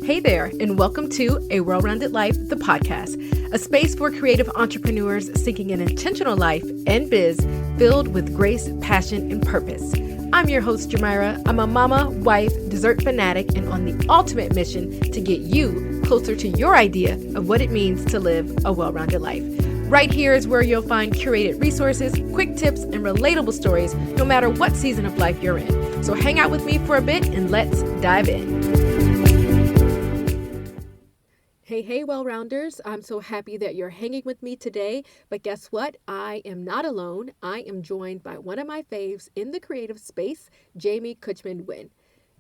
Hey there, and welcome to A Well-Rounded Life, the podcast, a space for creative entrepreneurs seeking an intentional life and biz filled with grace, passion, and purpose. I'm your host, Geomyra. I'm a mama, wife, dessert fanatic, and on the ultimate mission to get you closer to your idea of what it means to live a well-rounded life. Right here is where you'll find curated resources, quick tips, and relatable stories, no matter what season of life you're in. So hang out with me for a bit and let's dive in. Hey, well-rounders. I'm so happy that you're hanging with me today. But guess what? I am not alone. I am joined by one of my faves in the creative space, Kutchman Wynne.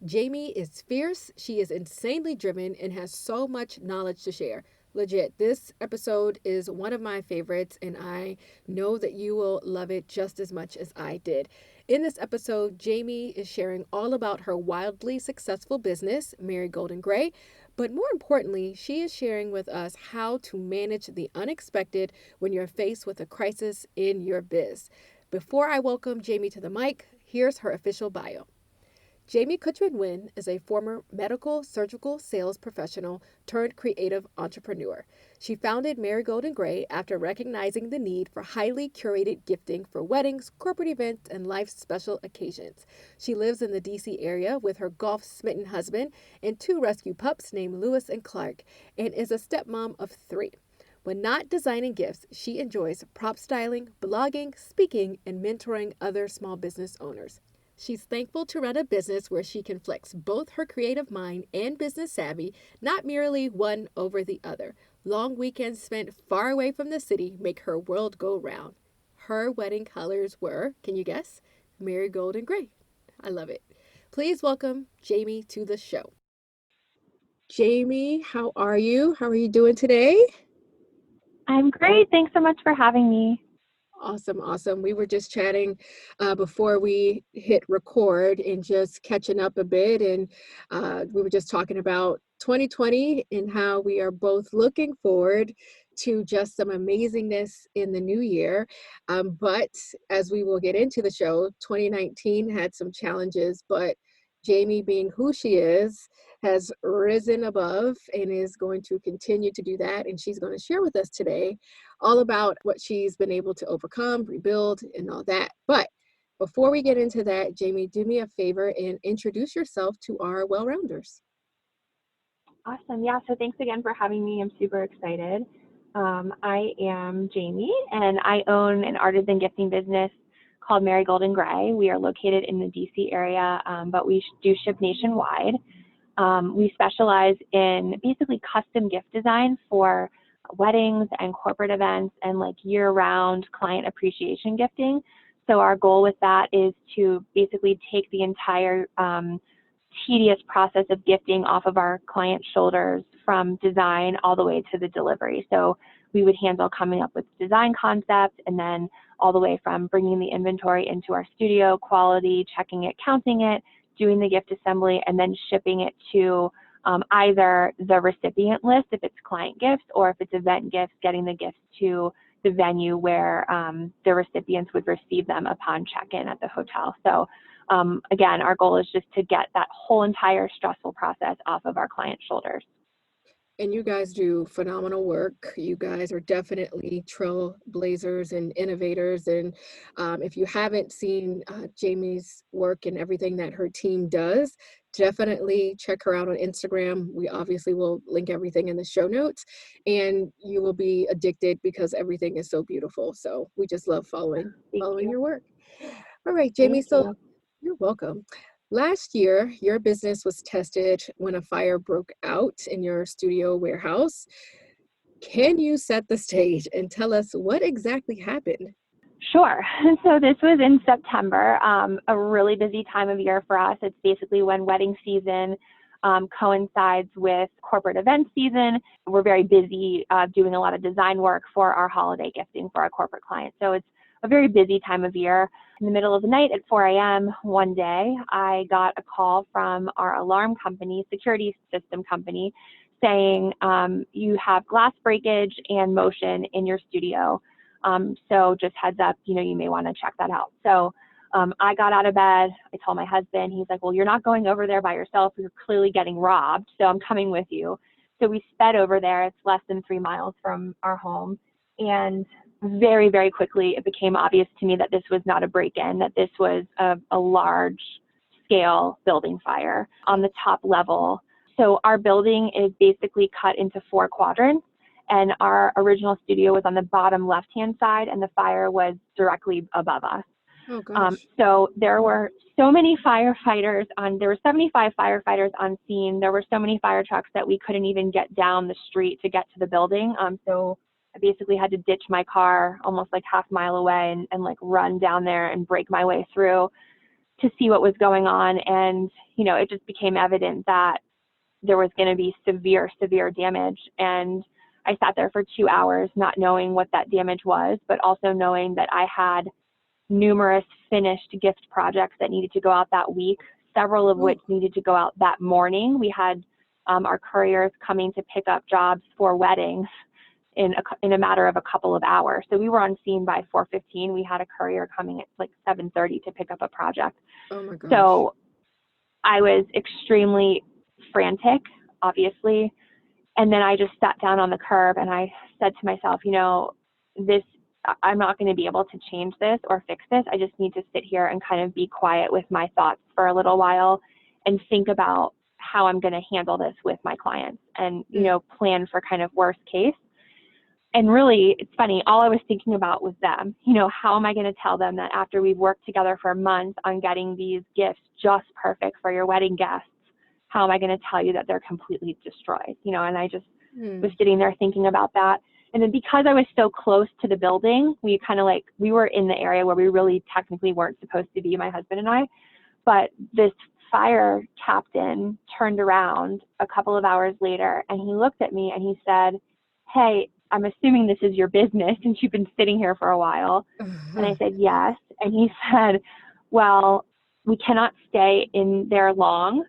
Jamie is fierce. She is insanely driven and has so much knowledge to share. Legit, this episode is one of my favorites, and I know that you will love it just as much as I did. In this episode, Jamie is sharing all about her wildly successful business, Marigold and Gray, but more importantly, she is sharing with us how to manage the unexpected when you're faced with a crisis in your biz. Before I welcome Jamie to the mic, here's her official bio. Jamie Kutchman Wynne is a former medical surgical sales professional turned creative entrepreneur. She founded Marigold and Gray after recognizing the need for highly curated gifting for weddings, corporate events, and life special occasions. She lives in the DC area with her golf-smitten husband and two rescue pups named Lewis and Clark, and is a stepmom of 3. When not designing gifts, she enjoys prop styling, blogging, speaking, and mentoring other small business owners. She's thankful to run a business where she can flex both her creative mind and business savvy, not merely one over the other. Long weekends spent far away from the city make her world go round. Her wedding colors were, can you guess? Marigold and Gray. I love it. Please welcome Jamie to the show. Jamie, how are you? How are you doing today? I'm great. Thanks so much for having me. Awesome. We were just chatting before we hit record and just catching up a bit. And we were just talking about 2020 and how we are both looking forward to just some amazingness in the new year. But as we will get into the show, 2019 had some challenges, but Jamie, being who she is, has risen above and is going to continue to do that. And she's going to share with us today all about what she's been able to overcome, rebuild, and all that. But before we get into that, Jamie, do me a favor and introduce yourself to our well-rounders. Awesome. Yeah, so thanks again for having me. I'm super excited. I am Jamie, and I own an artisan gifting business called Marigold and Gray. We are located in the DC area, but we do ship nationwide. We specialize in basically custom gift design for weddings and corporate events and like year-round client appreciation gifting. So our goal with that is to basically take the entire tedious process of gifting off of our clients' shoulders from design all the way to the delivery. So we would handle coming up with design concept and then all the way from bringing the inventory into our studio, quality, checking it, counting it, doing the gift assembly, and then shipping it to either the recipient list if it's client gifts, or if it's event gifts, getting the gifts to the venue where the recipients would receive them upon check-in at the hotel. So again, our goal is just to get that whole entire stressful process off of our clients' shoulders. And you guys do phenomenal work. You guys are definitely trailblazers and innovators. And if you haven't seen Jamie's work and everything that her team does, definitely check her out on Instagram. We obviously will link everything in the show notes, and you will be addicted because everything is so beautiful. So we just love following your work. All right, Jamie. So you're welcome. Last year, your business was tested when a fire broke out in your studio warehouse. Can you set the stage and tell us what exactly happened? Sure. So this was in September, a really busy time of year for us. It's basically when wedding season coincides with corporate event season. We're very busy doing a lot of design work for our holiday gifting for our corporate clients. So it's a very busy time of year. In the middle of the night at 4 a.m. one day, I got a call from our alarm company, security system company, saying you have glass breakage and motion in your studio. So just heads up, you may want to check that out. So I got out of bed. I told my husband. He's like, well, you're not going over there by yourself. You're clearly getting robbed, so I'm coming with you. So we sped over there. It's less than 3 miles from our home. And very, very quickly, it became obvious to me that this was not a break-in, that this was a large-scale building fire on the top level. So our building is basically cut into 4 quadrants, and our original studio was on the bottom left-hand side, and the fire was directly above us. Oh gosh. So there were so many firefighters there were 75 firefighters on scene. There were so many fire trucks that we couldn't even get down the street to get to the building. So I basically had to ditch my car almost like half mile away and like run down there and break my way through to see what was going on. And, you know, it just became evident that there was going to be severe, severe damage. And I sat there for 2 hours, not knowing what that damage was, but also knowing that I had numerous finished gift projects that needed to go out that week, several of which needed to go out that morning. We had our couriers coming to pick up jobs for weddings in a matter of a couple of hours. So we were on scene by 4:15. We had a courier coming at like 7:30 to pick up a project. Oh my gosh. So I was extremely frantic, obviously. And then I just sat down on the curb and I said to myself, you know, I'm not going to be able to change this or fix this. I just need to sit here and kind of be quiet with my thoughts for a little while and think about how I'm going to handle this with my clients and, you know, plan for kind of worst case. And really, it's funny, all I was thinking about was them. You know, how am I going to tell them that after we've worked together for months on getting these gifts just perfect for your wedding guests, how am I going to tell you that they're completely destroyed? You know, and I just was sitting there thinking about that. And then because I was so close to the building, we were in the area where we really technically weren't supposed to be, my husband and I. But this fire captain turned around a couple of hours later and he looked at me and he said, hey, I'm assuming this is your business since you've been sitting here for a while. And I said, yes. And he said, well, we cannot stay in there long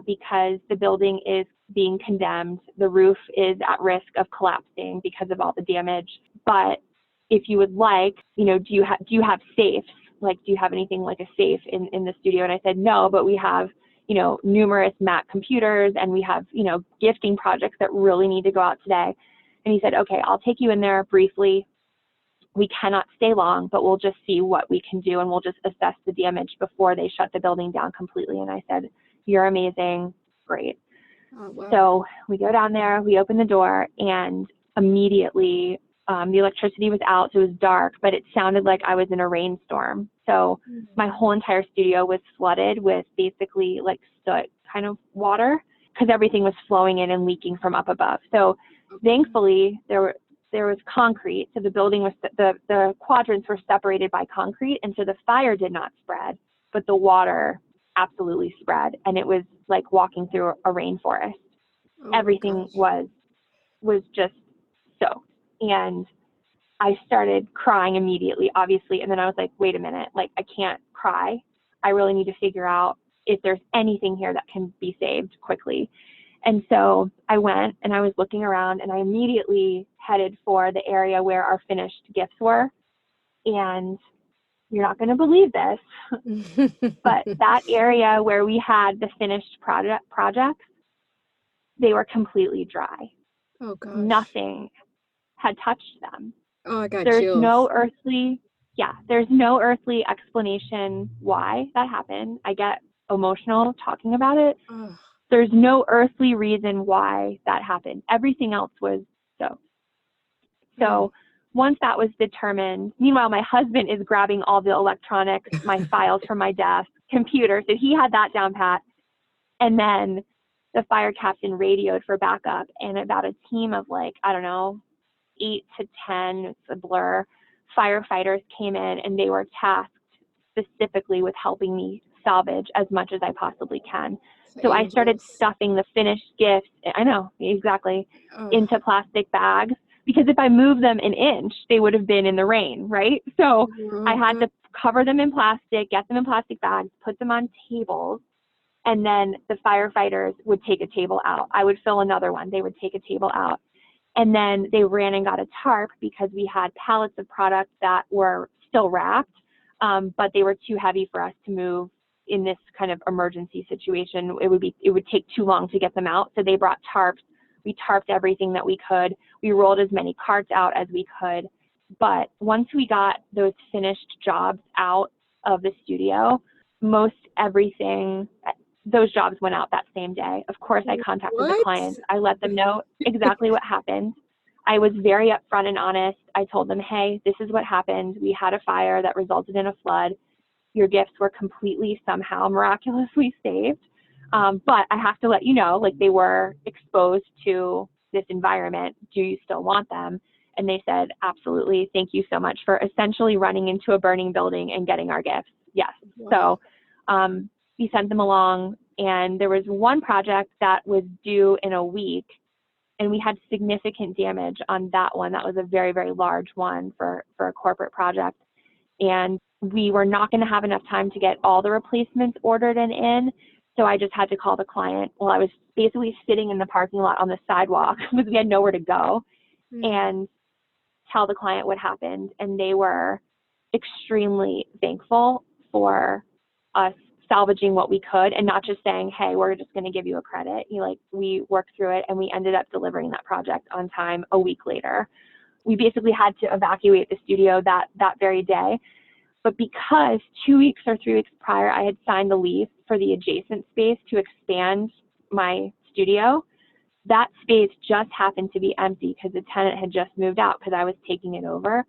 because the building is being condemned. The roof is at risk of collapsing because of all the damage. But if you would like, you know, do you have safes? Like, do you have anything like a safe in the studio? And I said, no, but we have, you know, numerous Mac computers and we have, you know, gifting projects that really need to go out today. And he said, okay, I'll take you in there briefly. We cannot stay long, but we'll just see what we can do and we'll just assess the damage before they shut the building down completely. And I said, you're amazing. Great. Oh, wow. So we go down there, we open the door, and immediately the electricity was out, so it was dark, but it sounded like I was in a rainstorm. So my whole entire studio was flooded with basically like soot kind of water because everything was flowing in and leaking from up above. So thankfully there was concrete, so the building was the quadrants were separated by concrete, and so the fire did not spread, but the water absolutely spread, and it was like walking through a rainforest. Everything was just soaked, and I started crying immediately, obviously, and then I was like, wait a minute, like I can't cry. I really need to figure out if there's anything here that can be saved quickly. And so I went and I was looking around and I immediately headed for the area where our finished gifts were. And you're not going to believe this, but that area where we had the finished projects, they were completely dry. Oh gosh. Nothing had touched them. Oh, I got There's chills. there's no earthly explanation why that happened. I get emotional talking about it. There's no earthly reason why that happened. Everything else was soaked. So once that was determined, meanwhile, my husband is grabbing all the electronics, my files from my desk, computer. So he had that down pat. And then the fire captain radioed for backup, and about a team of 8 to 10, it's a blur, firefighters came in, and they were tasked specifically with helping me salvage as much as I possibly can. So I started stuffing the finished gifts, I know, exactly, into plastic bags, because if I moved them an inch, they would have been in the rain, right? So I had to cover them in plastic, get them in plastic bags, put them on tables, and then the firefighters would take a table out. I would fill another one. They would take a table out. And then they ran and got a tarp because we had pallets of products that were still wrapped, but they were too heavy for us to move in this kind of emergency situation. It would take too long to get them out. So they brought tarps. We tarped everything that we could. We rolled as many carts out as we could. But once we got those finished jobs out of the studio, most everything, those jobs went out that same day. Of course, I contacted the What? clients. I let them know exactly what happened. I was very upfront and honest. I told them, hey, this is what happened. We had a fire that resulted in a flood. Your gifts were completely somehow miraculously saved. But I have to let you know, like, they were exposed to this environment. Do you still want them? And they said, absolutely. Thank you so much for essentially running into a burning building and getting our gifts. Yes. Wow. So we sent them along, and there was one project that was due in a week, and we had significant damage on that one. That was a very, very large one for a corporate project. And we were not going to have enough time to get all the replacements ordered and in. So I just had to call the client. Well, I was basically sitting in the parking lot on the sidewalk because we had nowhere to go, and tell the client what happened. And they were extremely thankful for us salvaging what we could and not just saying, hey, we're just going to give you a credit. We worked through it, and we ended up delivering that project on time a week later. We basically had to evacuate the studio that very day. But because 2 weeks or 3 weeks prior, I had signed the lease for the adjacent space to expand my studio, that space just happened to be empty because the tenant had just moved out because I was taking it over.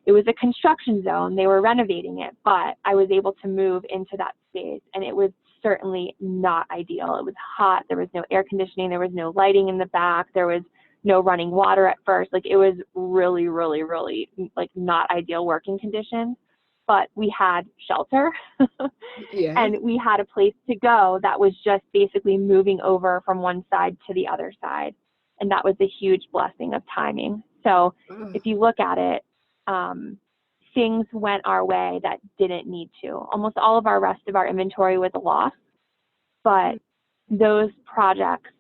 It was a construction zone. They were renovating it, but I was able to move into that space, and it was certainly not ideal. It was hot. There was no air conditioning. There was no lighting in the back. There was no running water at first. Like, it was really, really, really, like, not ideal working conditions. But we had shelter Yeah. and we had a place to go that was just basically moving over from one side to the other side. And that was a huge blessing of timing. So Oh, if you look at it, things went our way that didn't need to. Almost all of our rest of our inventory was a loss, but those projects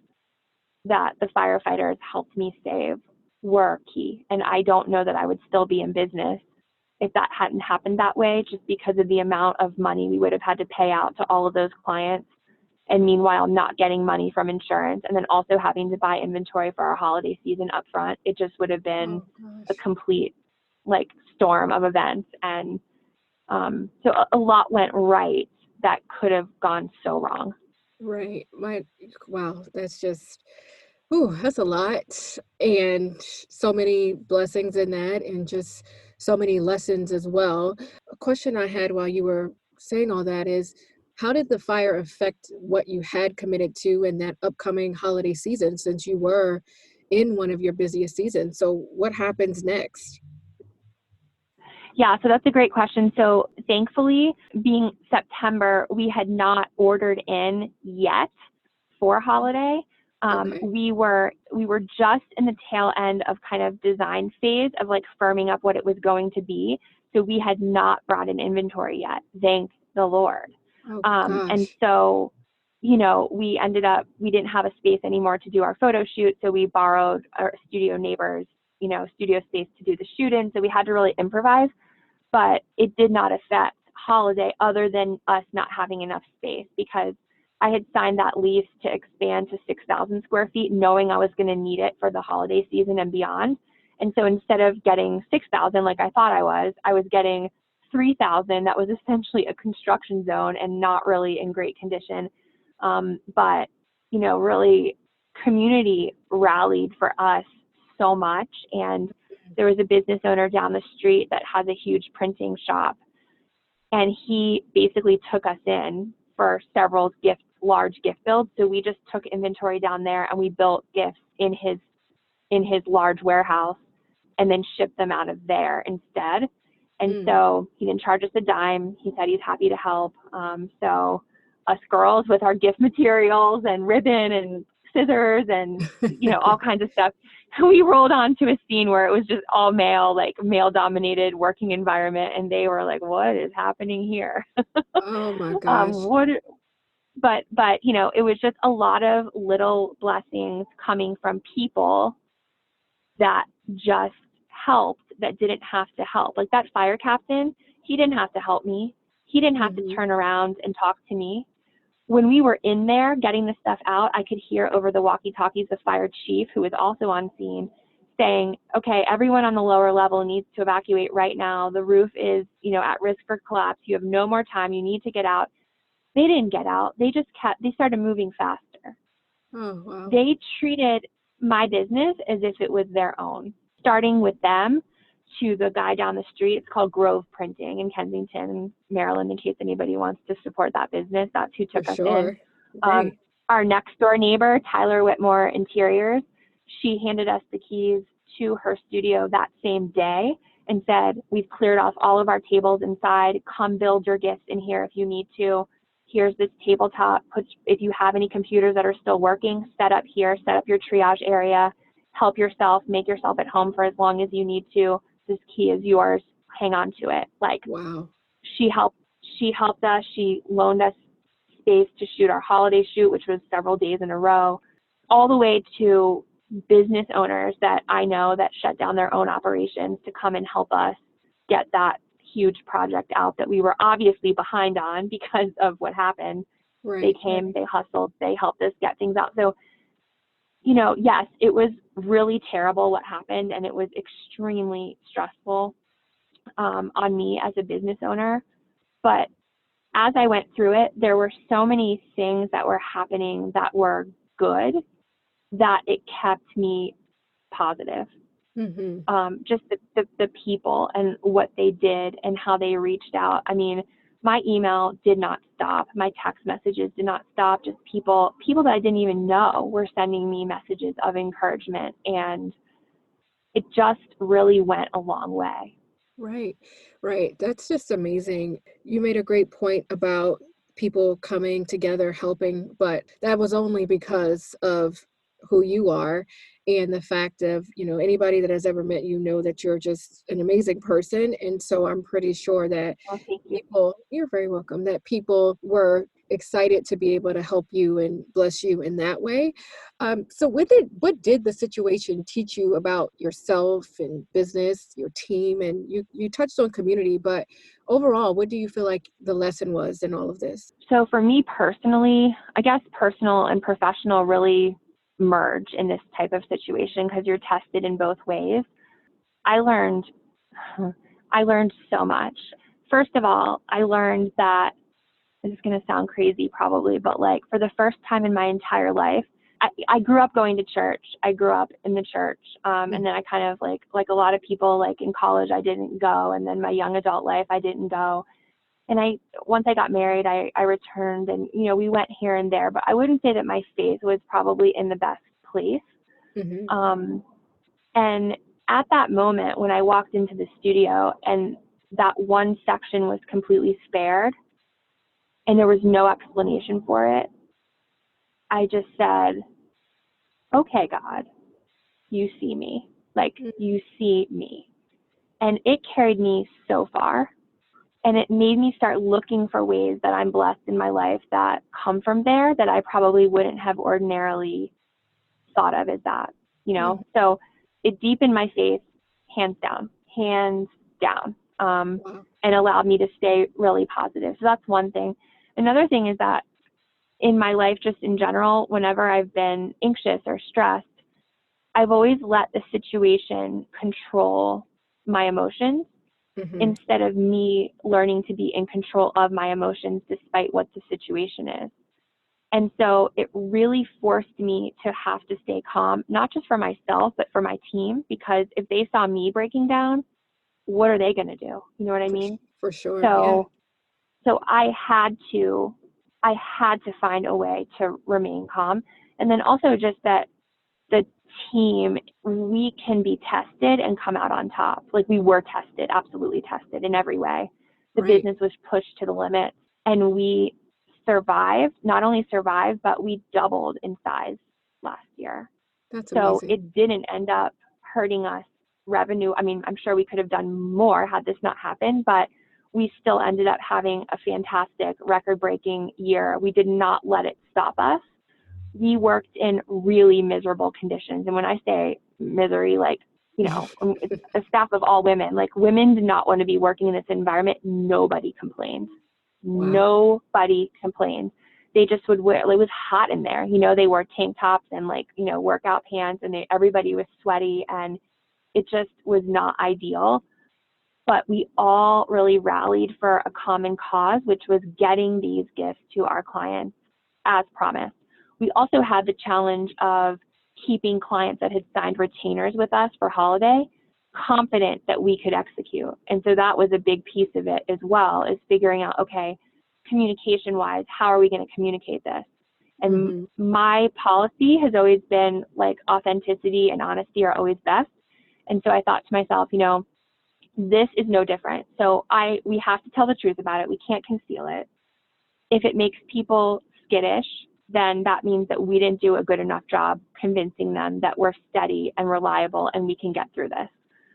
that the firefighters helped me save were key. And I don't know that I would still be in business if that hadn't happened that way, just because of the amount of money we would have had to pay out to all of those clients. And meanwhile, not getting money from insurance, and then also having to buy inventory for our holiday season up front. It just would have been oh a gosh. complete, like, storm of events. And so a lot went right that could have gone so wrong. Right. Wow, that's just, ooh, that's a lot. And so many blessings in that, and just so many lessons as well. A question I had while you were saying all that is, how did the fire affect what you had committed to in that upcoming holiday season, since you were in one of your busiest seasons? So what happens next? Yeah, so that's a great question. So thankfully, being September, we had not ordered in yet for holiday. Okay. We were just in the tail end of kind of design phase of, like, firming up what it was going to be. So we had not brought in inventory yet. Thank the Lord. Oh And gosh. so, we didn't have a space anymore to do our photo shoot. So we borrowed our studio neighbors, studio space to do the shoot in. So we had to really improvise, but it did not affect holiday other than us not having enough space, because I had signed that lease to expand to 6,000 square feet, knowing I was going to need it for the holiday season and beyond. And so instead of getting 6,000 like I thought I was getting 3,000. That was essentially a construction zone and not really in great condition. But, really, community rallied for us so much. And there was a business owner down the street that has a huge printing shop, and he basically took us in for several large gift builds. So we just took inventory down there, and we built gifts in his large warehouse and then shipped them out of there instead. And Mm. so he didn't charge us a dime. He said he's happy to help. So us girls with our gift materials and ribbon and scissors and, all kinds of stuff, we rolled onto a scene where it was just all male, like, male dominated working environment. And they were like, what is happening here? Oh my gosh. What but it was just a lot of little blessings coming from people that just helped, that didn't have to help. Like, that fire captain, He didn't have to help me. He didn't have to Mm-hmm. turn around and talk to me. When we were in there getting the stuff out, I could hear over the walkie-talkies the fire chief, who was also on scene, saying, okay, everyone on the lower level needs to evacuate right now. The roof is, at risk for collapse. You have no more time. You need to get out. They didn't get out. They started moving faster. Oh, wow. They treated my business as if it was their own, starting with them to the guy down the street. It's called Grove Printing in Kensington, Maryland, in case anybody wants to support that business. That's who For took us in. sure. Right. Our next door neighbor, Tyler Whitmore Interiors, she handed us the keys to her studio that same day and said, we've cleared off all of our tables inside. Come build your gifts in here if you need to. Here's this tabletop. If you have any computers that are still working, set up here, set up your triage area, help yourself, make yourself at home for as long as you need to. This key is yours. Hang on to it. Like, Wow. she helped us. She loaned us space to shoot our holiday shoot, which was several days in a row, all the way to business owners that I know that shut down their own operations to come and help us get that huge project out that we were obviously behind on because of what happened. They Right. Right. came, they hustled, they helped us get things out. So, yes, it was really terrible what happened, and it was extremely stressful on me as a business owner. But as I went through it, there were so many things that were happening that were good that it kept me positive. Mm-hmm. Just the people and what they did and how they reached out. I mean, my email did not stop. My text messages did not stop. Just people that I didn't even know were sending me messages of encouragement. And it just really went a long way. Right, right. That's just amazing. You made a great point about people coming together, helping, but that was only because of who you are and the fact of, anybody that has ever met you know that you're just an amazing person. And so I'm pretty sure that Well, thank you. you're very welcome, that people were excited to be able to help you and bless you in that way. So what did the situation teach you about yourself and business, your team, and you touched on community, but overall, what do you feel like the lesson was in all of this? So for me personally, I guess personal and professional really merge in this type of situation because you're tested in both ways. I learned I learned so much. First of all, I learned that this is going to sound crazy probably, but like for the first time in my entire life, I grew up going to church. I grew up in the church. And then I kind of like a lot of people, like in college, I didn't go. And then my young adult life, I didn't go. And once I got married, I returned and, we went here and there, but I wouldn't say that my faith was probably in the best place. Mm-hmm. And at that moment, when I walked into the studio and that one section was completely spared and there was no explanation for it, I just said, okay, God, you see me. Like, you see me. And it carried me so far. And it made me start looking for ways that I'm blessed in my life that come from there that I probably wouldn't have ordinarily thought of as that, Mm-hmm. So it deepened my faith, hands down, Wow. and allowed me to stay really positive. So that's one thing. Another thing is that in my life, just in general, whenever I've been anxious or stressed, I've always let the situation control my emotions Mm-hmm. instead of me learning to be in control of my emotions despite what the situation is. And so it really forced me to have to stay calm, not just for myself, but for my team, because if they saw me breaking down, what are they going to do? You know what I For, mean? for sure. Yeah. So I had to find a way to remain calm. And then also just that the team, we can be tested and come out on top. Like we were tested, absolutely tested in every way. The Right. business was pushed to the limit and we survived, not only survived, but we doubled in size last year. That's So amazing. it didn't end up hurting us revenue. I mean, I'm sure we could have done more had this not happened, but we still ended up having a fantastic record-breaking year. We did not let it stop us. We worked in really miserable conditions. And when I say misery, like it's a staff of all women. Like, women did not want to be working in this environment. Nobody complained. Wow. Nobody complained. They just would wear, it was hot in there. They wore tank tops and workout pants, and everybody was sweaty, and it just was not ideal. But we all really rallied for a common cause, which was getting these gifts to our clients as promised. We also had the challenge of keeping clients that had signed retainers with us for holiday confident that we could execute. And so that was a big piece of it as well, is figuring out, okay, communication wise, how are we going to communicate this? And Mm-hmm. my policy has always been like authenticity and honesty are always best. And so I thought to myself, this is no different. So we have to tell the truth about it. We can't conceal it. If it makes people skittish, then that means that we didn't do a good enough job convincing them that we're steady and reliable and we can get through this.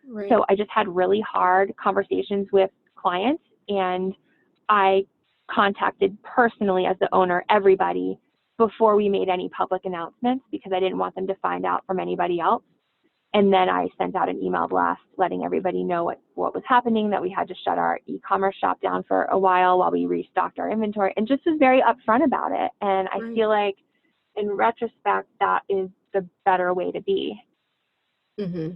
Right. So I just had really hard conversations with clients, and I contacted personally as the owner everybody before we made any public announcements, because I didn't want them to find out from anybody else. And then I sent out an email blast letting everybody know what was happening, that we had to shut our e-commerce shop down for a while we restocked our inventory, and just was very upfront about it. And I Right. feel like in retrospect, that is the better way to be. Mm-hmm.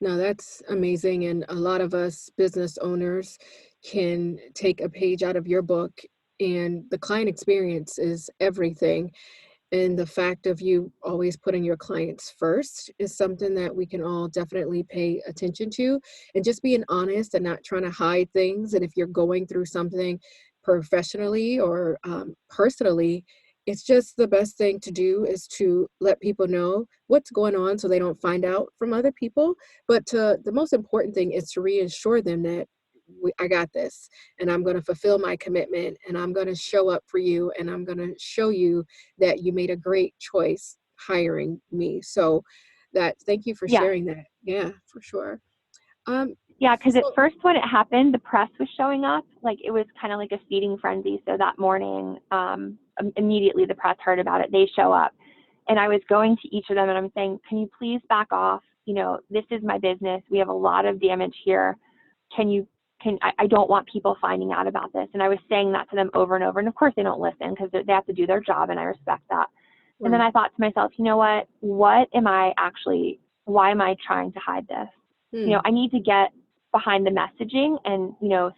No, that's amazing. And a lot of us business owners can take a page out of your book, and the client experience is everything. And the fact of you always putting your clients first is something that we can all definitely pay attention to, and just being honest and not trying to hide things. And if you're going through something professionally or personally, it's just the best thing to do is to let people know what's going on so they don't find out from other people. But the most important thing is to reassure them that I got this, and I'm going to fulfill my commitment, and I'm going to show up for you, and I'm going to show you that you made a great choice hiring me. So thank you for Yes. sharing that. Yeah, for sure. Um, Yeah, because at so first when it happened, the press was showing up. Like, it was kind of like a feeding frenzy. So that morning, immediately the press heard about it. They show up. And I was going to each of them and I'm saying, can you please back off? This is my business. We have a lot of damage here. I don't want people finding out about this. And I was saying that to them over and over. And of course they don't listen, because they have to do their job, and I respect that. And then right. I thought to myself, you know what? Why am I trying to hide this? Hmm. I need to get behind the messaging and,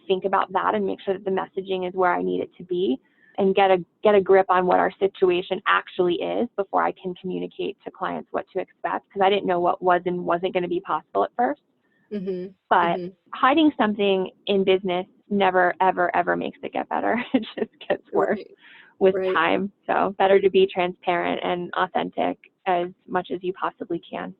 think about that and make sure that the messaging is where I need it to be, and get a grip on what our situation actually is before I can communicate to clients what to expect, because I didn't know what was and wasn't going to be possible at first. Mm-hmm. But Mm-hmm. hiding something in business never, ever, ever makes it get better. It just gets worse Right. with Right. time. So better to be transparent and authentic as much as you possibly can.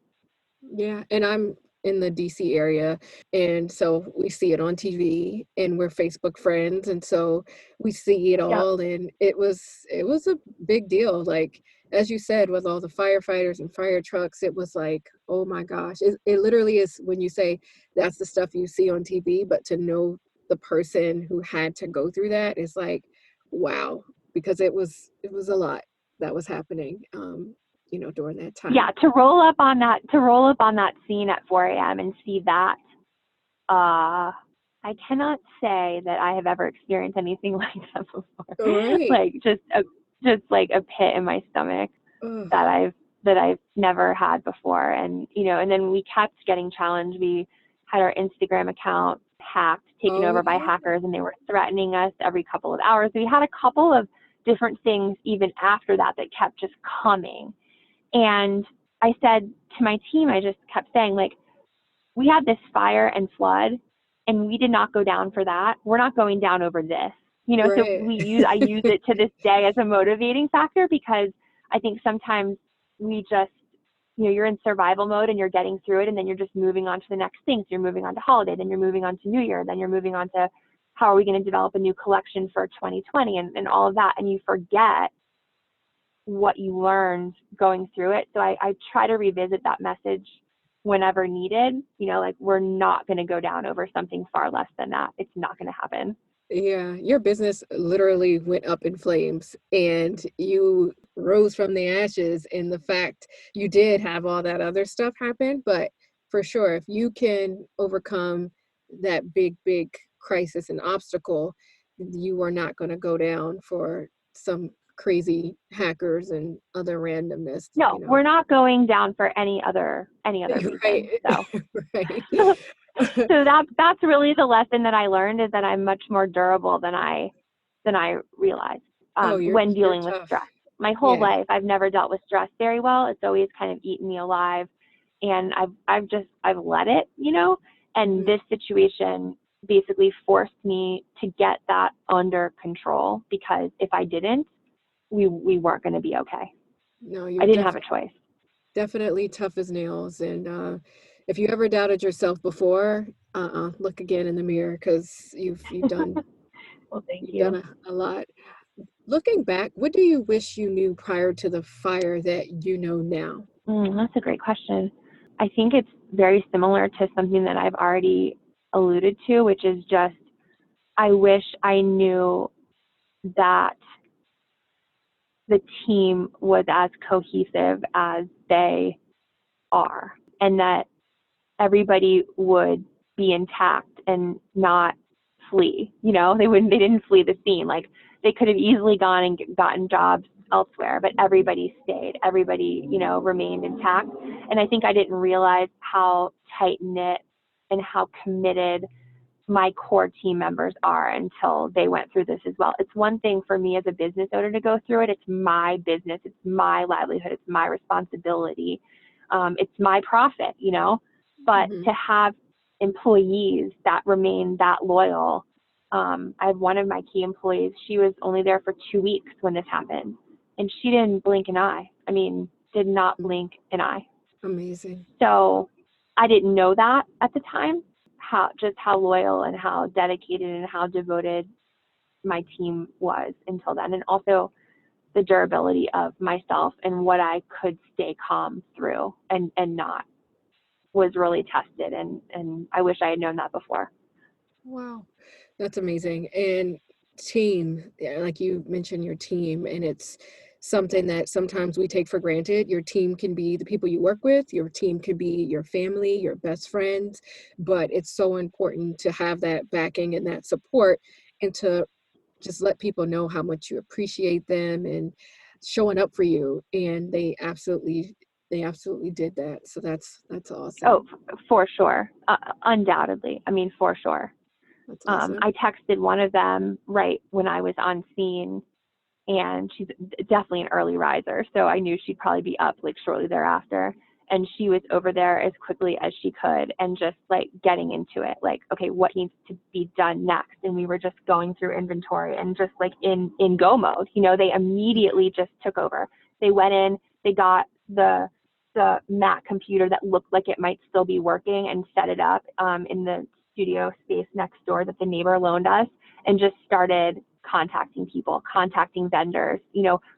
Yeah, and I'm in the DC area, and so we see it on TV, and we're Facebook friends, and so we see it Yep. all, and it was a big deal. Like, as you said, with all the firefighters and fire trucks, it was like, oh my gosh, it literally is. When you say that's the stuff you see on TV, but to know the person who had to go through that is like, wow, because it was a lot that was happening, during that Yeah, time. to roll up on that scene at 4 a.m. and see that, I cannot say that I have ever experienced anything like that before. All right. Like, just like a pit in my stomach Ugh. that I've never had before. And and then we kept getting challenged. We had our Instagram account hacked, taken Oh, over by yeah. hackers, and they were threatening us every couple of hours. We had a couple of different things even after that kept just coming. And I said to my team, I just kept saying, like, we had this fire and flood, and we did not go down for that. We're not going down over this. So Right. I use it to this day as a motivating factor, because I think sometimes we just, you're in survival mode and you're getting through it, and then you're just moving on to the next thing. So you're moving on to holiday, then you're moving on to New Year, then you're moving on to how are we going to develop a new collection for 2020, and all of that. And you forget what you learned going through it. So I try to revisit that message whenever needed. Like, we're not going to go down over something far less than that. It's not going to happen. Yeah, your business literally went up in flames, and you rose from the ashes, and the fact you did have all that other stuff happen, but for sure. If you can overcome that big crisis and obstacle, you are not going to go down for some crazy hackers and other randomness, No, we're not going down for any other Right, reason. So right. so that's really the lesson that I learned, is that I'm much more durable than I realized Oh, when you're dealing with tough. stress. My whole Yeah. life, I've never dealt with stress very well. It's always kind of eaten me alive, and I've let it, and Mhm. this situation basically forced me to get that under control, because if I didn't, we weren't going to be okay. No, I you're didn't have a choice. definitely tough as nails. And if you ever doubted yourself before, look again in the mirror because Well, thank you've done you. a lot. Looking back, what do you wish you knew prior to the fire that you know now? That's a great question. I think it's very similar to something that I've already alluded to, which is just, I wish I knew that the team was as cohesive as they are, and that everybody would be intact and not flee. They didn't flee the scene. Like, they could have easily gone and gotten jobs elsewhere, but everybody stayed. Everybody, remained intact. And I think I didn't realize how tight knit and how committed my core team members are until they went through this as well. It's one thing for me as a business owner to go through it. It's my business. It's my livelihood. It's my responsibility. It's my profit, but Hmm. to have employees that remain that loyal. I have one of my key employees. She was only there for 2 weeks when this happened, and she didn't blink an eye. I mean, did not blink an eye. Amazing. So I didn't know that at the time, how loyal and how dedicated and how devoted my team was until then. And also the durability of myself and what I could stay calm through and not, was really tested. And I wish I had known that before. Wow, that's amazing. And team, yeah, like you mentioned your team, and it's something that sometimes we take for granted. Your team can be the people you work with, your team could be your family, your best friends, but it's so important to have that backing and that support and to just let people know how much you appreciate them and showing up for you. And they absolutely did that. So that's Oh, awesome. for sure. Undoubtedly. I mean, for sure. That's awesome. I texted one of them right when I was on scene, and she's definitely an early riser, so I knew she'd probably be up like shortly thereafter. And she was over there as quickly as she could and just like getting into it, like, okay, what needs to be done next? And we were just going through inventory and just like in go mode. They immediately just took over. They went in, they got the Mac computer that looked like it might still be working and set it up in the studio space next door that the neighbor loaned us, and just started contacting people, contacting vendors,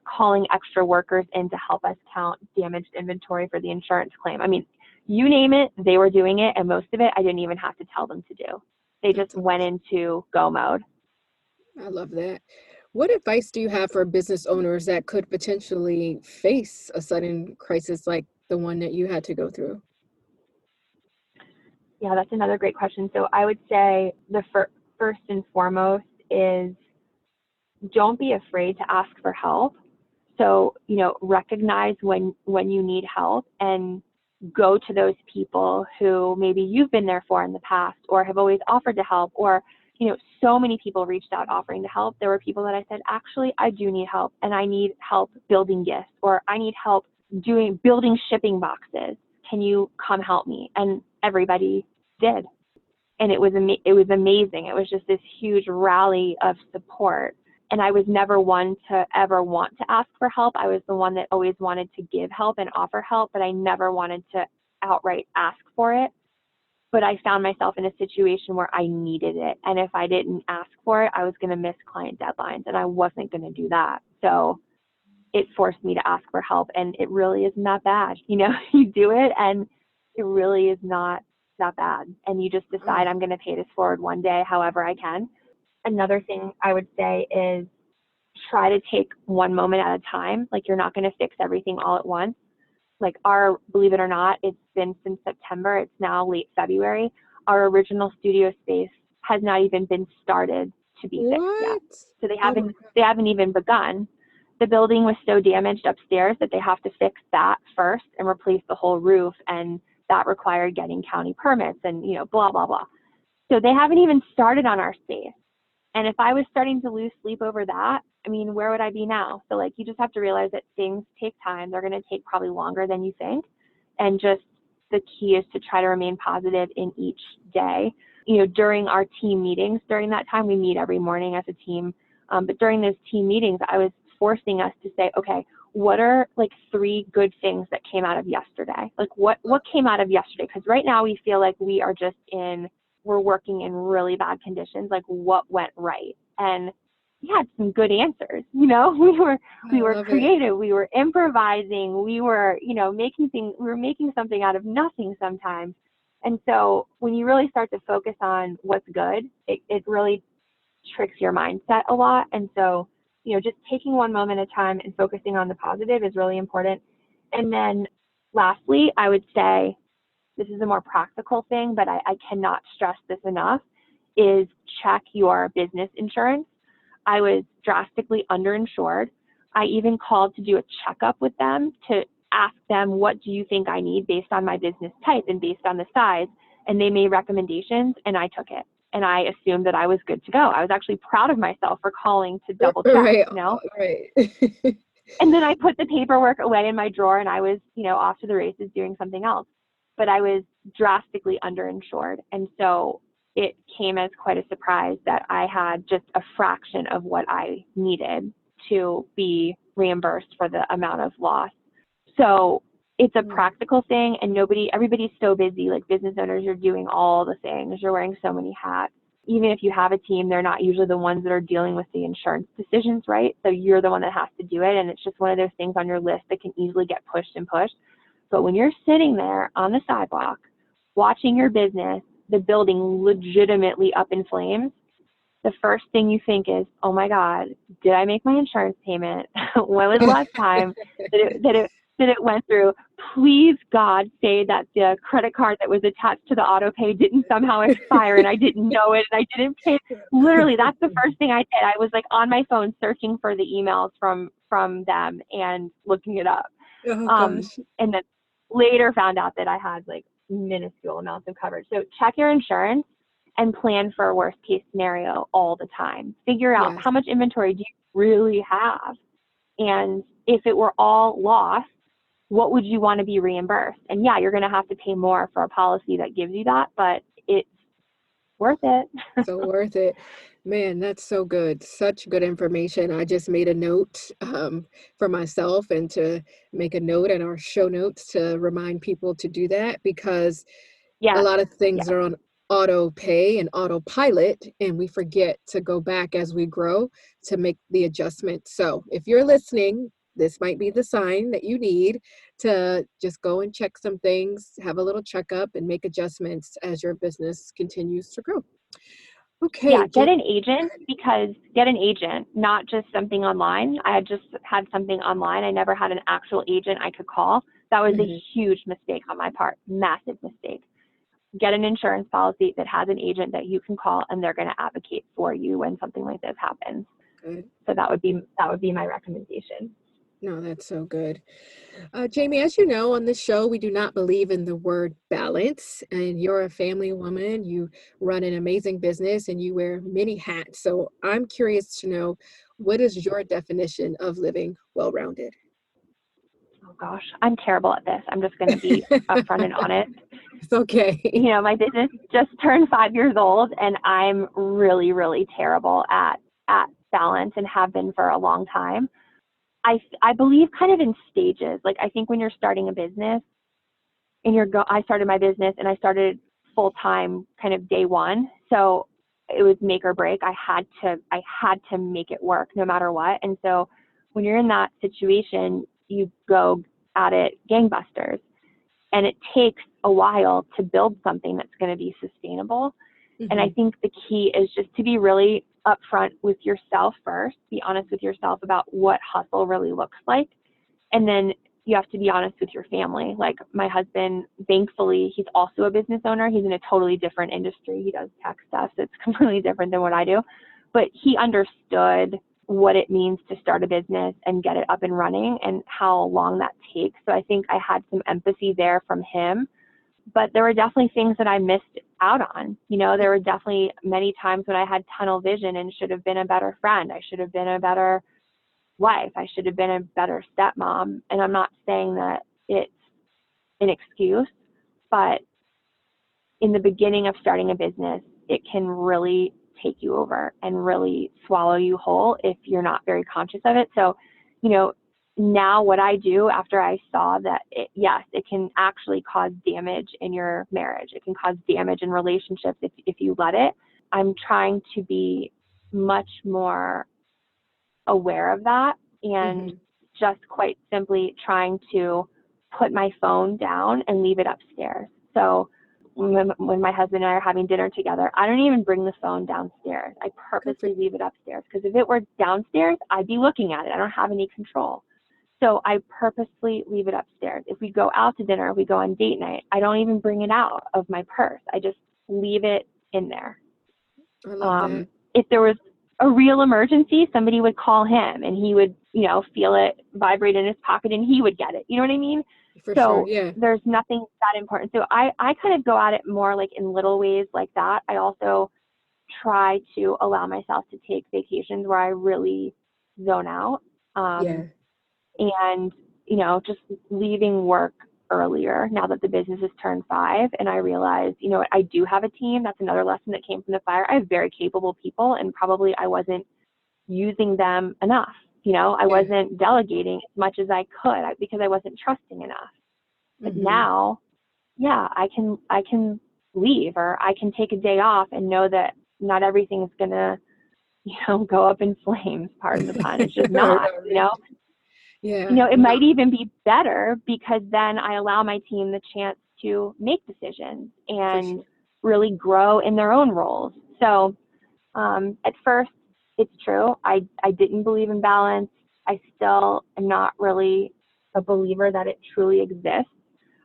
calling extra workers in to help us count damaged inventory for the insurance claim. I mean, you name it, they were doing it, and most of it I didn't even have to tell them to do. They just That's went awesome. into go mode. I love that. What advice do you have for business owners that could potentially face a sudden crisis like the one that you had to go through? Yeah, that's another great question. So I would say the first and foremost is, don't be afraid to ask for help. So, recognize when you need help, and go to those people who maybe you've been there for in the past or have always offered to help. Or, so many people reached out offering to help. There were people that I said, actually, I do need help, and I need help building gifts, or I need help building shipping boxes. Can you come help me? And everybody did. And it was amazing. It was just this huge rally of support. And I was never one to ever want to ask for help. I was the one that always wanted to give help and offer help, but I never wanted to outright ask for it. But I found myself in a situation where I needed it. And if I didn't ask for it, I was going to miss client deadlines, and I wasn't going to do that. So it forced me to ask for help, and it really isn't that bad. You do it, and it really is not that bad. And you just Oh, decide, I'm going to pay this forward one day, however I can. Another thing I would say is, try to take one moment at a time. Like, you're not going to fix everything all at once. like believe it or not, it's been since September. It's now late February. Our original studio space has not even been started to be fixed yet. What? So Oh my they haven't even begun. The building was so damaged upstairs that they have to fix that first and replace the whole roof. And that required getting county permits and, blah, blah, blah. So they haven't even started on our space. And if I was starting to lose sleep over that, I mean, where would I be now? So like, you just have to realize that things take time. They're going to take probably longer than you think. And just the key is to try to remain positive in each day. During our team meetings, during that time, we meet every morning as a team. But during those team meetings, I was forcing us to say, okay, what are like 3 good things that came out of yesterday? Like what came out of yesterday? Because right now we feel like we're working in really bad conditions. Like what went right? And we had some good answers. We I were love it. creative. We were improvising. We were, we were making something out of nothing sometimes. And so when you really start to focus on what's good, it really tricks your mindset a lot. And so, just taking one moment at a time and focusing on the positive is really important. And then lastly, I would say, this is a more practical thing, but I cannot stress this enough, is check your business insurance. I was drastically underinsured. I even called to do a checkup with them to ask them, what do you think I need based on my business type and based on the size? And they made recommendations and I took it. And I assumed that I was good to go. I was actually proud of myself for calling to double check, Right, right. And then I put the paperwork away in my drawer and I was, off to the races doing something else. But I was drastically underinsured. And so it came as quite a surprise that I had just a fraction of what I needed to be reimbursed for the amount of loss. So it's a practical thing, and everybody's so busy. Like business owners are doing all the things. You're wearing so many hats. Even if you have a team, they're not usually the ones that are dealing with the insurance decisions, right? So you're the one that has to do it. And it's just one of those things on your list that can easily get pushed and pushed. But when you're sitting there on the sidewalk, watching your business, the building legitimately up in flames, the first thing you think is, oh my God, did I make my insurance payment? When was the last time that it went through? Please, God, say that the credit card that was attached to the auto pay didn't somehow expire and I didn't know it and I didn't pay. Literally, that's the first thing I did. I was like on my phone searching for the emails from them and looking it up. Oh gosh. And then later found out that I had like minuscule amounts of coverage. So check your insurance and plan for a worst case scenario all the time. Figure out Yes. how much inventory do you really have? And if it were all lost, what would you want to be reimbursed? And yeah, you're going to have to pay more for a policy that gives you that, but it's worth it. So worth it. Man, that's so good. Such good information. I just made a note for myself and to make a note in our show notes to remind people to do that, because a Yeah. lot of things Yeah. are on auto pay and autopilot, and we forget to go back as we grow to make the adjustment. So if you're listening, this might be the sign that you need to just go and check some things, have a little checkup, and make adjustments as your business continues to grow. Yeah, Okay, get Jane. an agent, not just something online. I had just had something online. I never had an actual agent I could call. That was a Mhm. huge mistake on my part, massive mistake. Get an insurance policy that has an agent that you can call and they're going to advocate for you when something like this happens. Good. So that would be my recommendation. No, that's so good. Jamie, as you know, on this show, we do not believe in the word balance. And you're a family woman, you run an amazing business, and you wear many hats. So I'm curious to know, what is your definition of living well rounded? Oh gosh, I'm terrible at this. I'm just going to be upfront and honest. It's okay. My business just turned 5 years old and I'm really, really terrible at balance and have been for a long time. I believe kind of in stages. Like I think when you're starting a business and I started my business and I started full time kind of day one. So it was make or break. I had to make it work no matter what. And so when you're in that situation, you go at it gangbusters. And it takes a while to build something that's going to be sustainable. And I Hmm. think the key is just to be really upfront with yourself first, be honest with yourself about what hustle really looks like. And then you have to be honest with your family. Like my husband, thankfully, he's also a business owner. He's in a totally different industry. He does tech stuff. So it's completely different than what I do. But he understood what it means to start a business and get it up and running and how long that takes. So I think I had some empathy there from him. But there were definitely things that I missed out on. You know, there were definitely many times when I had tunnel vision and should have been a better friend. I should have been a better wife. I should have been a better stepmom. And I'm not saying that it's an excuse, but in the beginning of starting a business, it can really take you over and really swallow you whole if you're not very conscious of it. So, you know, now what I do after I saw that, yes, it can actually cause damage in your marriage. It can cause damage in relationships if you let it. I'm trying to be much more aware of that and just quite simply trying to put my phone down and leave it upstairs. So when my husband and I are having dinner together, I don't even bring the phone downstairs. I Good for purposely leave it upstairs because if it were downstairs, I'd be looking at it. I don't have any control. So I purposely leave it upstairs. If we go out to dinner, we go on date night, I don't even bring it out of my purse. I just leave it in there. I love that. If there was a real emergency, somebody would call him and he would, you know, feel it vibrate in his pocket and he would get it. You know what I mean? For sure. So Yeah. there's nothing that important. So I kind of go at it more like in little ways like that. I also try to allow myself to take vacations where I really zone out. Yeah. And, you know, just leaving work earlier now that the business has turned 5. And I realized, you know, I do have a team. That's another lesson that came from the fire. I have very capable people and probably I wasn't using them enough. You know, I Yeah. wasn't delegating as much as I could because I wasn't trusting enough. But now, yeah, I can leave or I can take a day off and know that not everything is going to, you know, go up in flames, pardon the pun. It's just I not, know, you right? know. You Yeah. know, it No. might even be better because then I allow my team the chance to make decisions For and sure. really grow in their own roles. So at first, it's true. I didn't believe in balance. I still am not really a believer that it truly exists.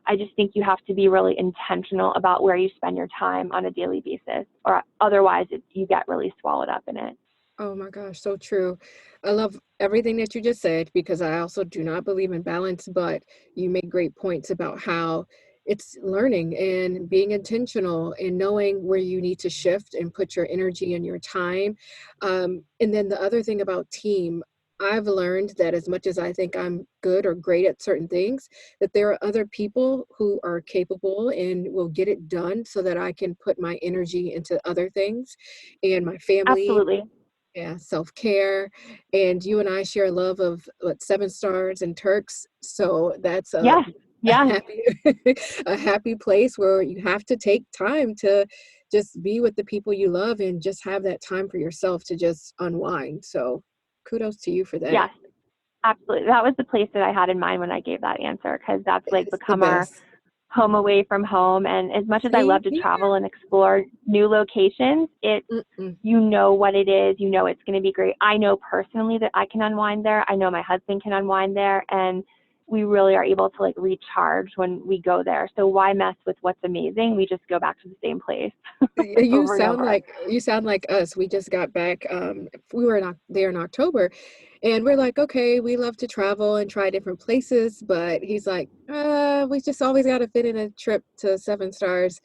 I just think you have to be really intentional about where you spend your time on a daily basis, or otherwise you get really swallowed up in it. Oh my gosh, so true. I love everything that you just said because I also do not believe in balance, but you make great points about how it's learning and being intentional and knowing where you need to shift and put your energy and your time. And then the other thing about team, I've learned that as much as I think I'm good or great at certain things, that there are other people who are capable and will get it done so that I can put my energy into other things and my family. Absolutely. Yeah, self-care, and you and I share a love of, what, 7 Stars and Turks, so that's Yes. a Yes. happy a happy place where you have to take time to just be with the people you love and just have that time for yourself to just unwind, so kudos to you for that. Yes. Absolutely. That was the place that I had in mind when I gave that answer because that's like It's the become our best. home away from home. And as much as I Same love to here. travel and explore new locations, it's, Mm-mm. you know what it is, you know it's going to be great. I know personally that I can unwind there. I know my husband can unwind there. And we really are able to like recharge when we go there. So why mess with what's amazing? We just go back to the same place over and over. You sound like us. We just got back. We were there in October, and we're like, okay, we love to travel and try different places, but he's like, we just always got to fit in a trip to 7 Stars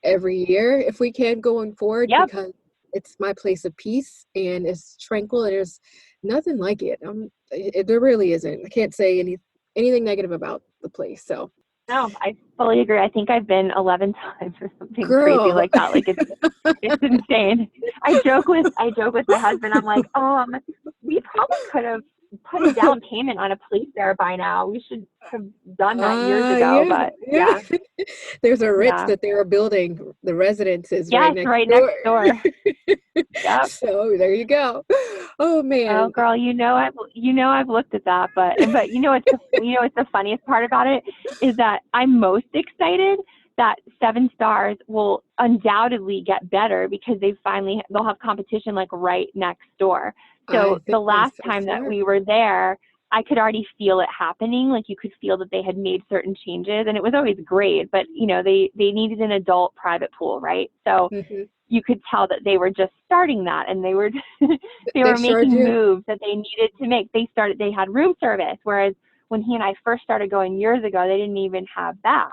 every year if we can going forward Yep. because it's my place of peace and it's tranquil and there's nothing like it. There really isn't. I can't say anything negative about the place. So, No, I fully agree. I think I've been 11 times or something crazy girl. like that. Like it's insane. I joke with my husband. I'm like, we probably could have put a down payment on a place there by now. We should have done that years ago. Yeah, But yeah. yeah, There's a Ritz yeah, that they were building, the residences right yes, next right next door. door. Yep. So there you go. Oh Oh, man. girl, I've looked at that, but what's the funniest part about it is that I'm most excited that 7 Stars will undoubtedly get better because they'll have competition like right next door. I So the think last that's so time that smart. we were there, I could already feel it happening. Like you could feel that they had made certain changes, and it was always great. But they needed an adult private pool, right? So Hmm. you could tell that they were just starting that, and they were they They were sure making do. moves that they needed to make. They had room service, whereas when he and I first started going years ago, they didn't even have that.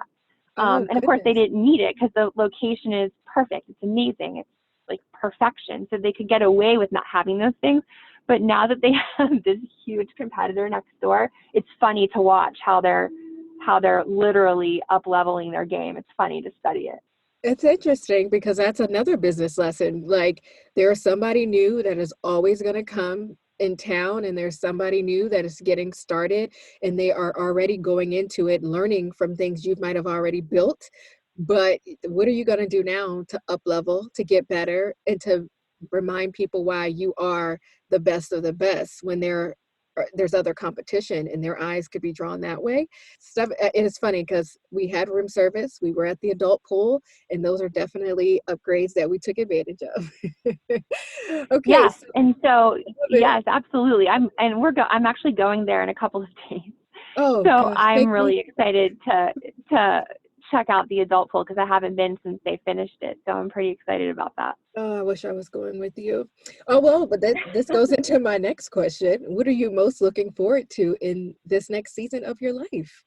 Oh, And of course, they goodness. didn't need it because the location is perfect. It's amazing. It's like perfection. So they could get away with not having those things. But now that they have this huge competitor next door, it's funny to watch how they're literally up leveling their game. It's funny to study it. It's interesting because that's another business lesson. Like there's somebody new that is always going to come in town, and there's somebody new that is getting started, and they are already going into it, learning from things you might have already built. But what are you going to do now to up level, to get better, and to remind people why you are the best of the best when there's other competition and their eyes could be drawn that way. Stuff. And it's funny because we had room service, we were at the adult pool, and those are definitely upgrades that we took advantage of. Okay, Yes, so and so I love it. yes, absolutely. I'm actually going there in a couple of days. Oh So gosh, I'm take me. really excited to check out the adult pool because I haven't been since they finished it. So I'm pretty excited about that. Oh, I wish I was going with you. Oh well, but this goes into my next question. What are you most looking forward to in this next season of your life?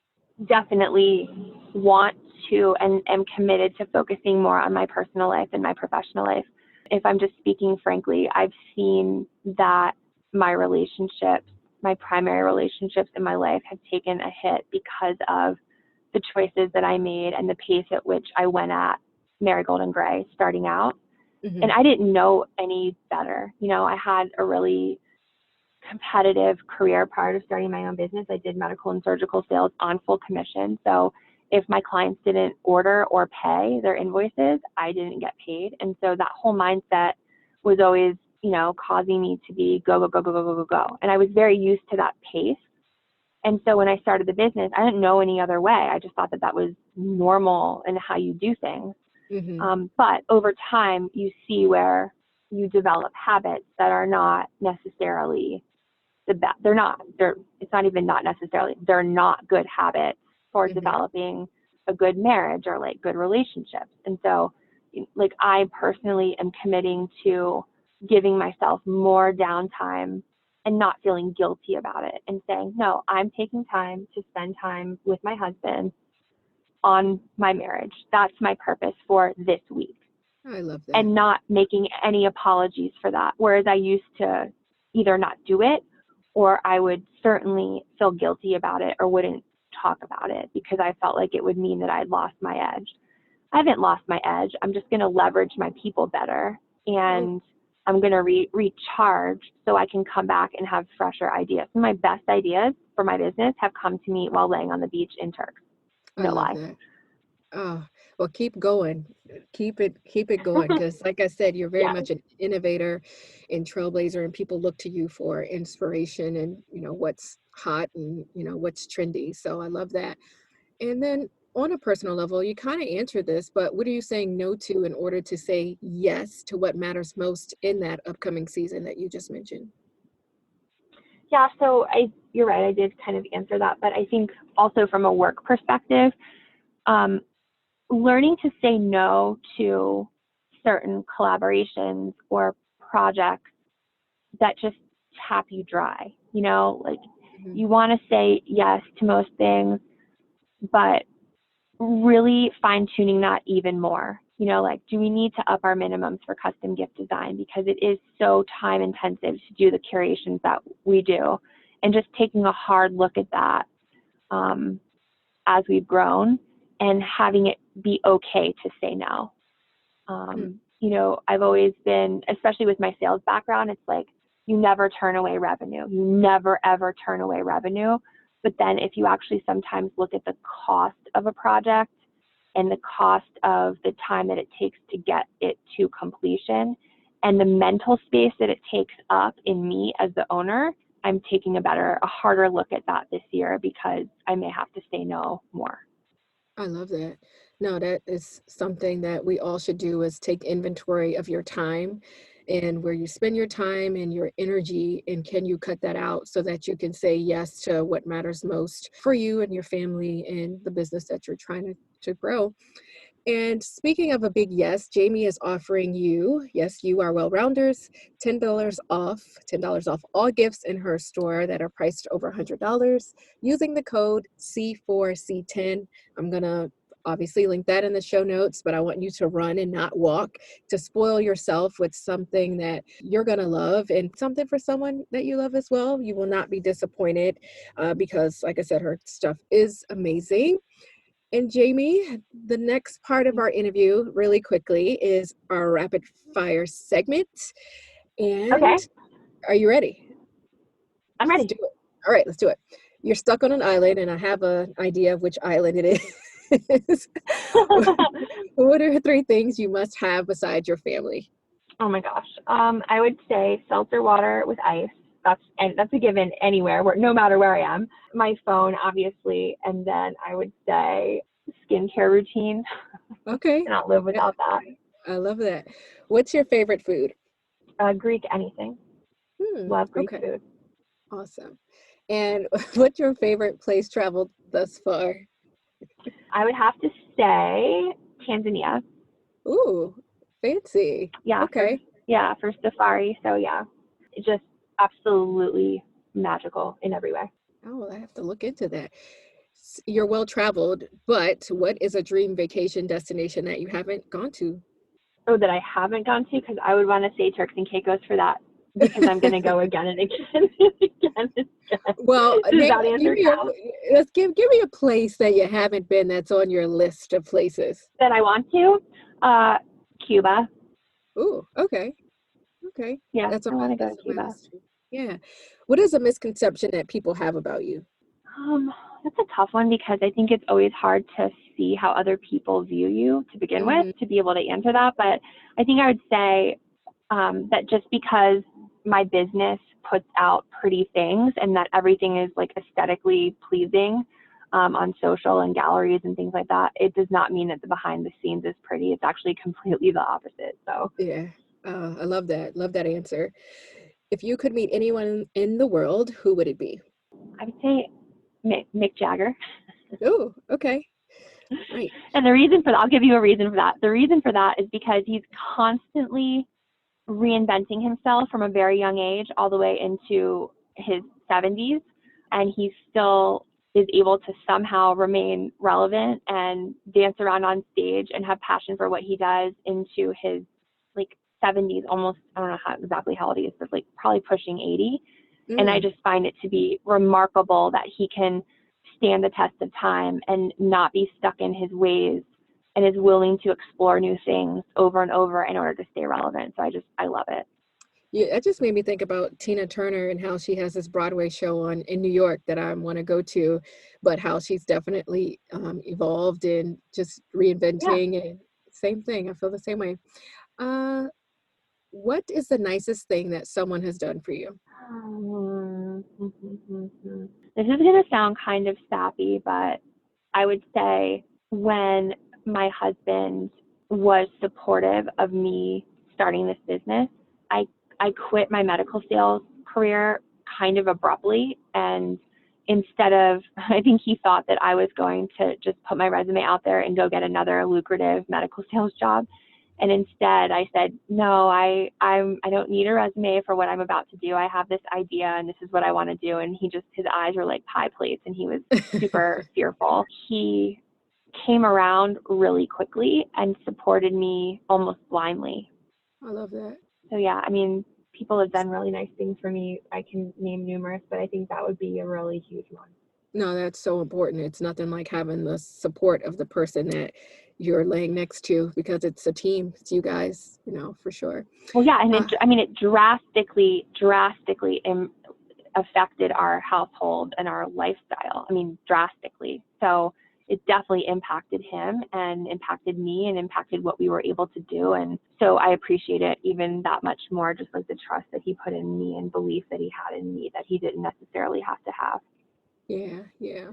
Definitely want to and am committed to focusing more on my personal life and my professional life. If I'm just speaking frankly, I've seen that my relationships, my primary relationships in my life have taken a hit because of the choices that I made and the pace at which I went at Marigold and Gray starting out. And Hmm. I didn't know any better. I had a really competitive career prior to starting my own business. I did medical and surgical sales on full commission. So if my clients didn't order or pay their invoices, I didn't get paid. And so that whole mindset was always, causing me to be go, go, go, go, go, go, go, go. And I was very used to that pace. And so when I started the business, I didn't know any other way. I just thought that that was normal and how you do things. Hmm. But over time, you see where you develop habits that are not necessarily the best. It's not even not necessarily, they're not good habits for Hmm. developing a good marriage or like good relationships. And so, like, I personally am committing to giving myself more downtime and not feeling guilty about it and saying, no, I'm taking time to spend time with my husband on my marriage. That's my purpose for this week, I love that. and not making any apologies for that. Whereas I used to either not do it, or I would certainly feel guilty about it or wouldn't talk about it because I felt like it would mean that I'd lost my edge. I haven't lost my edge. I'm just going to leverage my people better, Oh, and I'm going to recharge so I can come back and have fresher ideas. Some of my best ideas for my business have come to me while laying on the beach in Turks. I No love lie. that. Oh, well, keep going. Keep it going. Because like I said, you're very Yeah. much an innovator and trailblazer, and people look to you for inspiration and what's hot and what's trendy. So I love that. And then on a personal level, you kind of answered this, but what are you saying no to in order to say yes to what matters most in that upcoming season that you just mentioned? Yeah, so you're right. I did kind of answer that, but I think also from a work perspective, um, learning to say no to certain collaborations or projects that just tap you dry. Like Mhm. you want to say yes to most things, but really fine tuning that even more. Like, do we need to up our minimums for custom gift design because it is so time intensive to do the curations that we do, and just taking a hard look at that um, as we've grown and having it be okay to say no. Mm. I've always been, especially with my sales background, it's like you never turn away revenue. You never, ever turn away revenue. But then if you actually sometimes look at the cost of a project and the cost of the time that it takes to get it to completion and the mental space that it takes up in me as the owner, I'm taking a harder look at that this year because I may have to say no more. I love that. No, that is something that we all should do is take inventory of your time and where you spend your time and your energy, and can you cut that out so that you can say yes to what matters most for you and your family and the business that you're trying to grow. And speaking of a big yes, Jamie is offering you, yes, you are well rounders, $10 off all gifts in her store that are priced over $100 using the code C4C10. I'm going to obviously link that in the show notes, but I want you to run and not walk to spoil yourself with something that you're going to love and something for someone that you love as well. You will not be disappointed because, like I said, her stuff is amazing. And Jamie, the next part of our interview, really quickly, is our rapid fire segment. And Okay, are you ready? I'm Let's ready. do it. All right, let's do it. You're stuck on an island, and I have an idea of which island it is. What are three things you must have besides your family? Oh my gosh. I would say seltzer water with ice. That's a given anywhere, no matter where I am. My phone, obviously, and then I would say skincare routine. Okay. Cannot live Yeah, without that. I love that. What's your favorite food? Greek anything. Love Greek Okay, food. awesome. And what's your favorite place traveled thus far? I would have to say Tanzania. Ooh, fancy. Yeah, Okay. for safari. So yeah, it's just absolutely magical in every way. Oh, well, I have to look into that. You're well traveled, but what is a dream vacation destination that you haven't gone to? Oh, that I haven't gone to, because I would want to say Turks and Caicos for that, because I'm going to go again and again and again and again. Well, Does that give answer me count? let's give me a place that you haven't been that's on your list of places. That I want to? Cuba. Ooh, okay, okay. Yeah, That's on I my want to go that's to on my Cuba. list too. Yeah. What is a misconception that people have about you? Um, that's a tough one, because I think it's always hard to see how other people view you to begin with, Hmm. to be able to answer that. But I think I would say that just because my business puts out pretty things and that everything is like aesthetically pleasing on social and galleries and things like that, it does not mean that the behind the scenes is pretty. It's actually completely the opposite. So Yeah. I love that. Love that answer. If you could meet anyone in the world, who would it be? I would say Mick Jagger. Oh, okay. Right. And the reason for that, I'll give you a reason for that. The reason for that is because he's constantly reinventing himself from a very young age all the way into his 70s, and he still is able to somehow remain relevant and dance around on stage and have passion for what he does into his like 70s, almost. I don't know exactly how old he is, but like probably pushing 80. And I Mm. just find it to be remarkable that he can stand the test of time and not be stuck in his ways, and is willing to explore new things over and over in order to stay relevant. So I love it. Yeah, that just made me think about Tina Turner and how she has this Broadway show on in New York that I want to go to, but how she's definitely evolved and just Yeah. reinventing and same thing. I feel the same way. Uh, what is the nicest thing that someone has done for you? This is going to sound kind of sappy, but I would say when my husband was supportive of me starting this business, I I quit my medical sales career kind of abruptly, and instead of, I think he thought that I was going to just put my resume out there and go get another lucrative medical sales job. And instead I said, no, I don't need a resume for what I'm about to do. I have this idea and this is what I want to do. And his eyes were like pie plates and he was super fearful. He came around really quickly and supported me almost blindly. I love that. So yeah, I mean, people have done really nice things for me. I can name numerous, but I think that would be a really huge one. No, that's so important. It's nothing like having the support of the person that you're laying next to because it's a team. It's you guys, for sure. Well, yeah, and Uh, I mean, it drastically affected our household and our lifestyle. I mean, drastically. So it definitely impacted him and impacted me and impacted what we were able to do. And so I appreciate it even that much more, just like the trust that he put in me and belief that he had in me that he didn't necessarily have to have. yeah, yeah.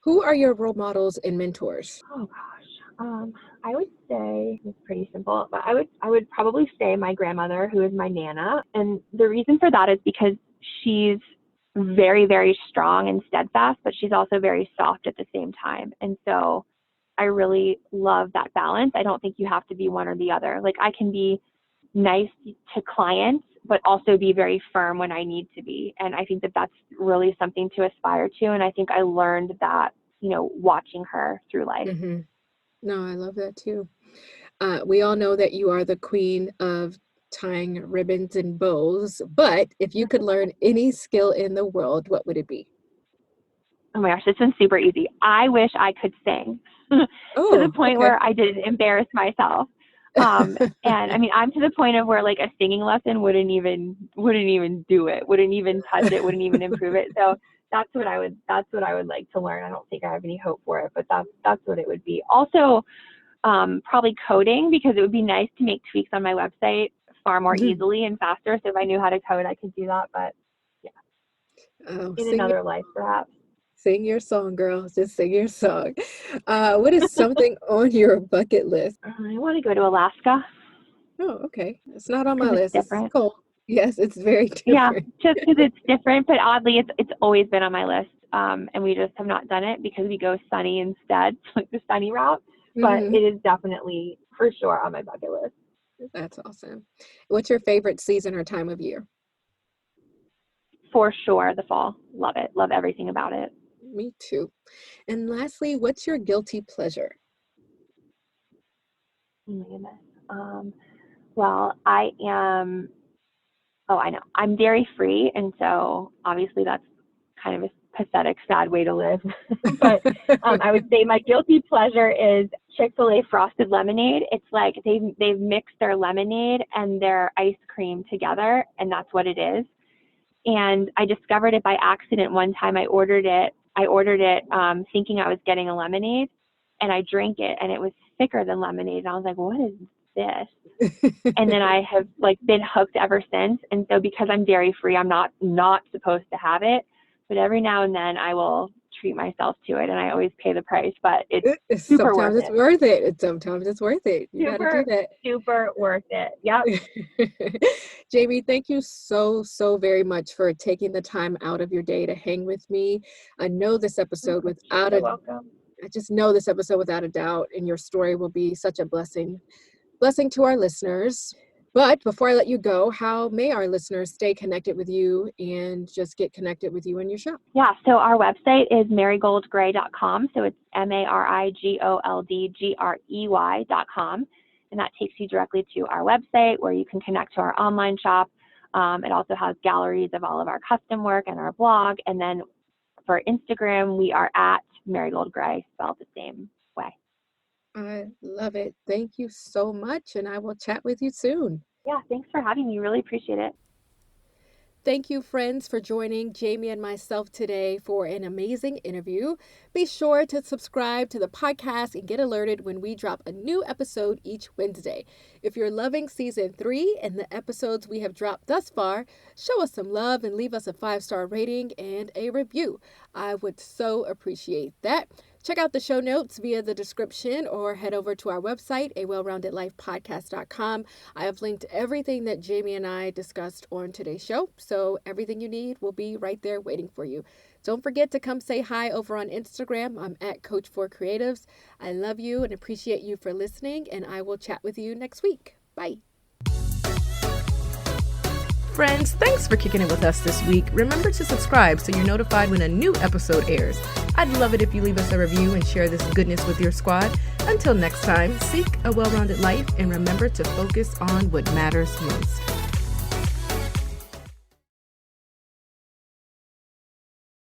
Who are your role models and mentors? Oh gosh. I would say it's pretty simple, but I would probably say my grandmother, who is my nana, and the reason for that is because she's very, very strong and steadfast, but she's also very soft at the same time. And so I really love that balance. I don't think you have to be one or the other. Like I can be nice to clients, but also be very firm when I need to be. And I think that that's really something to aspire to. And I think I learned that, watching her through life. Mm-hmm. No, I love that too. We all know that you are the queen of tying ribbons and bows, but if you could learn any skill in the world, what would it be? Oh my gosh, this one's super easy. I wish I could sing to the Oh, point okay. where I didn't embarrass myself. And I mean, I'm to the point of where like a singing lesson wouldn't even do it, wouldn't even touch it, wouldn't even improve it. So that's what I would like to learn. I don't think I have any hope for it, but that's what it would be. Also, probably coding, because it would be nice to make tweaks on my website far more easily and faster. So if I knew how to code, I could do that. But yeah, Oh, in another life, perhaps. sing your song, girl. Just sing your song. What is something on your bucket list? I want to go to Alaska Oh, okay. It's not on my because it's list. It's different. cold. Yes, it's very Yeah, different. just because it's different, but oddly, it's always been on my list. And we just have not done it because we go sunny instead, like the sunny route. But Hmm. it is definitely for sure on my bucket list. That's awesome. What's your favorite season or time of year? For sure, the fall. Love it. Love everything about it. Me too. And lastly, what's your guilty pleasure? Oh my goodness. Well, I am. Oh, I know. I'm dairy free, and so obviously that's kind of a pathetic, sad way to live. But I would say my guilty pleasure is Chick-fil-A frosted lemonade. It's like they've mixed their lemonade and their ice cream together, and that's what it is. And I discovered it by accident one time. I ordered it. Thinking I was getting a lemonade, and I drank it, and it was thicker than lemonade. And I was like, "What is this?" And then I have like been hooked ever since. And so because I'm dairy free, I'm not supposed to have it, but every now and then I will treat myself to it, and I always pay the price, but it's super worth Sometimes it's it. worth it. Sometimes it's worth it. You got to do Super, that. super worth it. Yep. Jamie, thank you so, so very much for taking the time out of your day to hang with me. I know this Oh, episode you're without so a welcome. I just know this episode without a doubt, and your story will be such a blessing to our listeners. But before I let you go, how may our listeners stay connected with you and just get connected with you and your shop? Yeah, so our website is marigoldgrey.com. So it's marigoldgrey.com. And that takes you directly to our website where you can connect to our online shop. It also has galleries of all of our custom work and our blog. And then for Instagram, we are at marigoldgrey, spelled the same way. I love it. Thank you so much, and I will chat with you soon. Yeah, thanks for having me. Really appreciate it. Thank you, friends, for joining Jamie and myself today for an amazing interview. Be sure to subscribe to the podcast and get alerted when we drop a new episode each Wednesday. If you're loving season 3 and the episodes we have dropped thus far, show us some love and leave us a 5-star rating and a review. I would so appreciate that. Check out the show notes via the description or head over to our website, awellroundedlifepodcast.com. I have linked everything that Jamie and I discussed on today's show, so everything you need will be right there waiting for you. Don't forget to come say hi over on Instagram. I'm at Coach4Creatives. I love you and appreciate you for listening, and I will chat with you next week. Bye. Friends, thanks for kicking it with us this week. Remember to subscribe so you're notified when a new episode airs. I'd love it if you leave us a review and share this goodness with your squad. Until next time, seek a well-rounded life and remember to focus on what matters most.